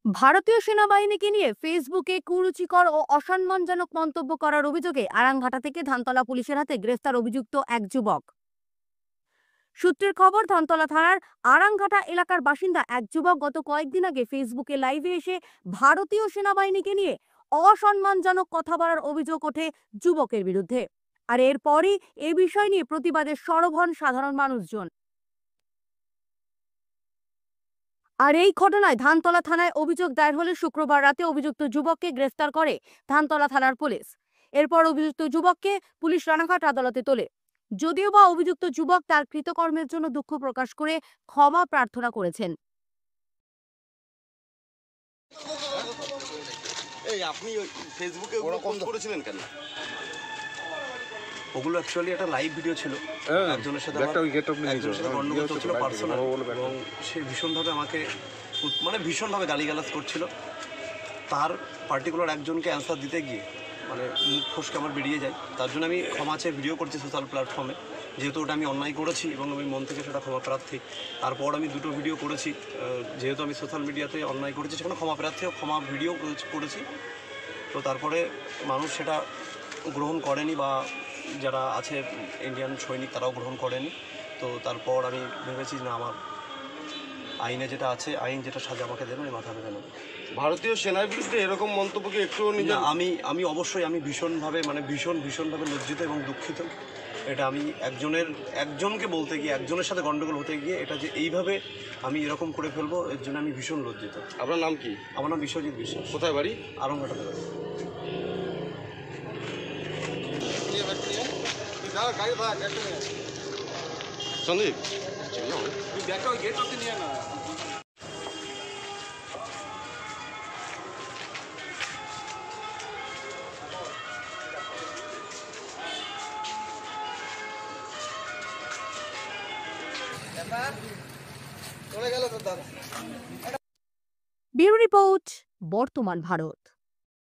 ভারতীয় সেনাবাহিনীকে নিয়ে ফেসবুকে কুরুচিকর ও অসম্মানজনক মন্তব্য করার অভিযোগে আরাংঘাটা থেকে ধানতলা পুলিশের হাতে গ্রেফতার অভিযুক্ত এক যুবক। সূত্রের খবর, ধানতলা থানার আরাংঘাটা এলাকার বাসিন্দা এক যুবক গত কয়েকদিন আগে ফেসবুকে লাইভে এসে ভারতীয় সেনাবাহিনীকে নিয়ে অসম্মানজনক কথা বলার অভিযোগ ওঠে যুবকের বিরুদ্ধে। আর এরপরই এ বিষয় নিয়ে প্রতিবাদে সরব হন সাধারণ মানুষজন। আর এই ঘটনায় ধানতলা থানায় অভিযোগ দায়ের হলে শুক্রবার রাতে অভিযুক্ত যুবককে গ্রেফতার করে ধানতলা থানার পুলিশ। এরপর অভিযুক্ত যুবককে পুলিশ রানাঘাট আদালতে তোলে। যদিও বা অভিযুক্ত যুবক তার কৃতকর্মের জন্য দুঃখ প্রকাশ করে ক্ষমা প্রার্থনা করেছেন। আপনি ফেসবুকে পোস্ট করেছিলেন কেন? ওগুলো অ্যাকচুয়ালি একটা লাইভ ভিডিও ছিল। একজনের সাথে গন্ডগোল চলছিল পার্সোনাল, এবং সে ভীষণভাবে আমাকে ভীষণভাবে গালিগালাজ করছিল। তার পার্টিকুলার একজনকে অ্যান্সার দিতে গিয়ে মুখ ফসকে আমার বেরিয়ে যায়। তার জন্য আমি ক্ষমা চেয়ে ভিডিও করছি সোশ্যাল প্ল্যাটফর্মে, যেহেতু ওটা আমি অন্যায় করেছি এবং আমি মন থেকে সেটা ক্ষমা প্রার্থী। তারপর আমি দুটো ভিডিও করেছি, যেহেতু আমি সোশ্যাল মিডিয়াতে অন্যায় করেছি সেখানে ক্ষমা প্রার্থী ও ক্ষমা ভিডিও করেছি। তো তারপরে মানুষ সেটা গ্রহণ করেনি, বা যারা আছে ইন্ডিয়ান সৈনিক তারাও গ্রহণ করেনি। তো তারপর আমি ভেবেছি না, আমার আইনে যেটা আছে, আইন যেটা সাজা আমাকে দেবে আমি মাথা ভেবে নেব। ভারতীয় সেনার বিরুদ্ধে এরকম মন্তব্যকে একটুও আমি অবশ্যই আমি ভীষণভাবে ভীষণভাবে লজ্জিত এবং দুঃখিত। এটা আমি একজনকে বলতে গিয়ে, একজনের সাথে গন্ডগোল হতে গিয়ে এটা যে এইভাবে আমি এরকম করে ফেলবো, এর জন্য আমি ভীষণ লজ্জিত। আপনার নাম কি? আমার নাম বিশ্বজিৎ বিশ্বাস। কোথায় বাড়ি? আরামঘাটাতে বাড়ি। সন্দীপ ব্যুরো রিপোর্ট, বর্তমান ভারত।